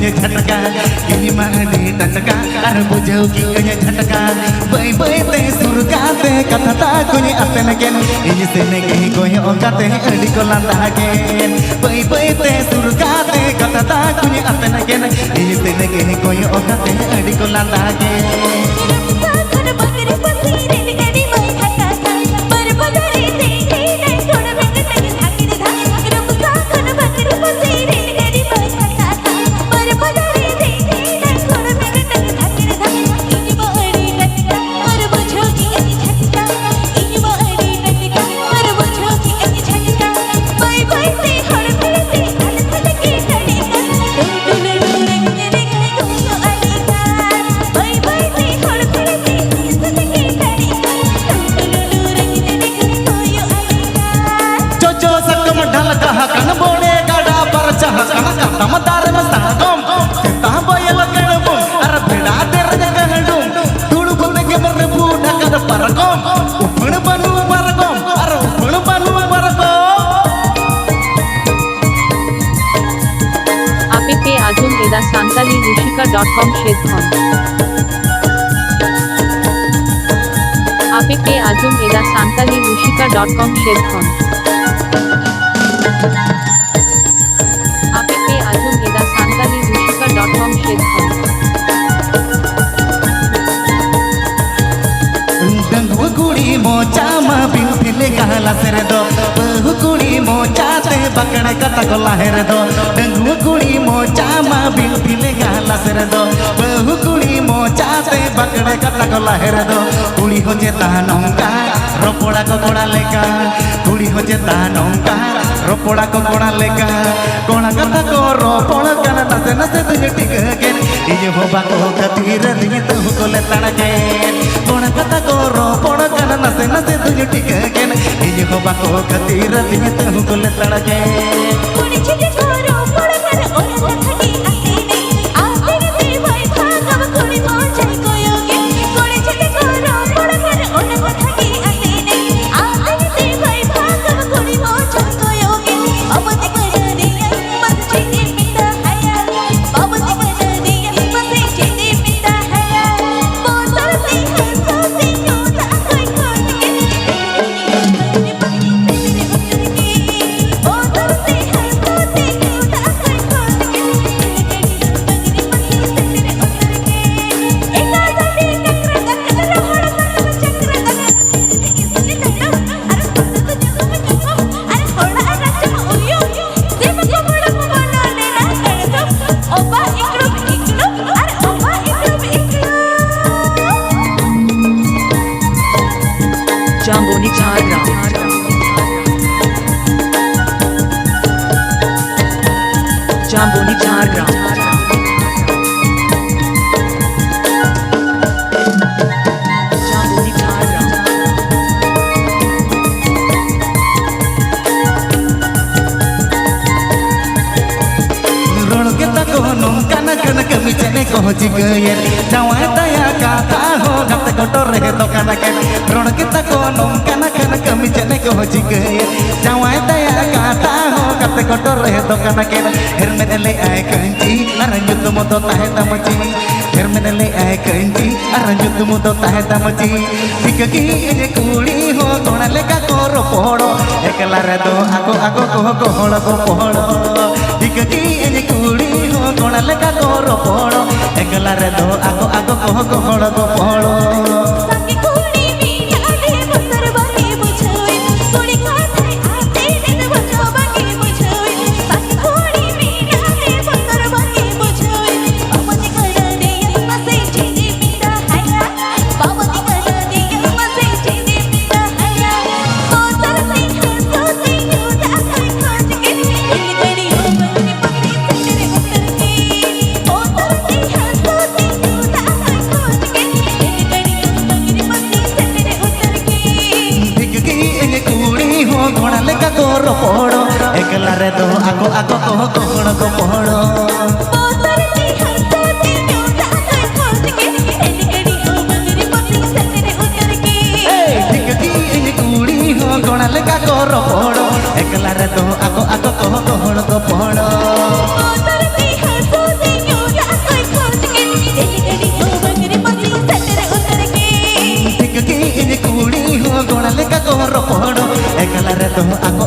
कन्या झटका किनी माडी टटका अर बुझाऊ की कन्या झटका बाई बाई ते सुरगाते कथता कुनी अतन केन इन से ने कहीं कोई ओकाते अड़ी को लांदा केन बाई बाई ते सुरगाते कथता कुनी अतन केन इन से ने कहीं कोई ओकाते अड़ी को लांदा केन santalirushika.com Shedkhon ape ajum eda santalirushika.com Shedkhon ape ajum eda santalirushika.com Shedkhon दंगु कुड़ी मोचा मा बिंथिले कहला सेरे दो बहु कुड़ी मोचा ते बकड़े कता कोला हेरे दो दंगु कुड़ी मोचा मा बिंथिले कहला सेरे दो बहु कुड़ी मोचा ते बकड़े कता कोला हेरे दो कुड़ी हो जेता नौका रोपोड़ा को कोड़ा लेका कुड़ी हो जेता नौका रोपोड़ा को कोड़ा लेका कोड़ा कता को रोपोड़ा कना नसे नसे तुझे टिक के इजे हो बाको कतीर दिए तू को ले तड़के कोड़ा कता को रोपोड़ा कना नसे नसे तुझे टिक के इजे हो बाको कतीर दिए तू को ले तड़के कुड़ी छिटे को रोपोड़ा कना ओरा खटी आते नहीं आते ते भाई भागव कुड़ी मोचाई को योगे कुड़ी छिटे को रोपोड़ा कना ओरा खटी आते नहीं आते ते भाई भागव कुड़ी मोचाई को योगे बाबती कर दिया मत छिटे पिता हया बाबती कर दिया मत छिटे पिता हया बोतल से हंसते होता कोई खोट के बोतल से हंसते होता कोई खोट के एका जाती चक्र चक्र रोहड़ चक्र इसने लड्डू अरे थोड़ा रचम उयो देव को बड़ा बनाने ना कर दो ओबा इकड़ो अरे ओबा इकड़ो Jamboni Jhargra Jamboni Jhargra Jamboni Jhargra रण के तको नौका न कन कमी चने को जिगये जवाय दया काता हो गत गोटो रहे तो कन के रण के तको नौका न कन कमी चने को जिगये जवाय दया काता हो गत गोटो रहे तो कन के हेर में ले आए कंची अरंजुत मोतो ताहे तमची हेर में ले आए कंची अरंजुत मोतो ताहे तमची ठीक की ये कुड़ी हो कोण लेका कोरो पोड़ो एकला रे दो आको आको को होड़ को पोड़ो ठीक की ये कुड़ी हो कोण लेका कोरो पोड़ो एकला रे दो आको आको को होड़ को पोड़ो सकी कुड़ी मीठा दे बसर बाकी बुझोए कुड़ी खाते आते दिन बचो बाकी बुझोए सकी कुड़ी मीठा दे बसर बाकी बुझोए बाबती कर दिया मसे छिटे पिता हया बाबती कर दिया मसे छिटे पिता हया बोतल से हंसते होता कोई खोज के इन कड़ी हो बंदी पत्नी तेरे उतर की बोतल से हंसते होता कोई खोज के इन कड़ी हो बंदी पत्नी तेरे उतर की ठीक की ये कुड़ी हो कोण लेका कोरो पोड़ो एकला रे दो आको आको को होड़ को पोड़ो बोतल से हंसते होता कोई खोज के इन कड़ी हो बंदी पत्नी तेरे उतर की ठीक की ये कुड़ी हो कोण लेका कोरो पोड़ो एकला रे दो आको आको को होड़ को पोड़ो बोतल से हंसते ᱟᱠᱚ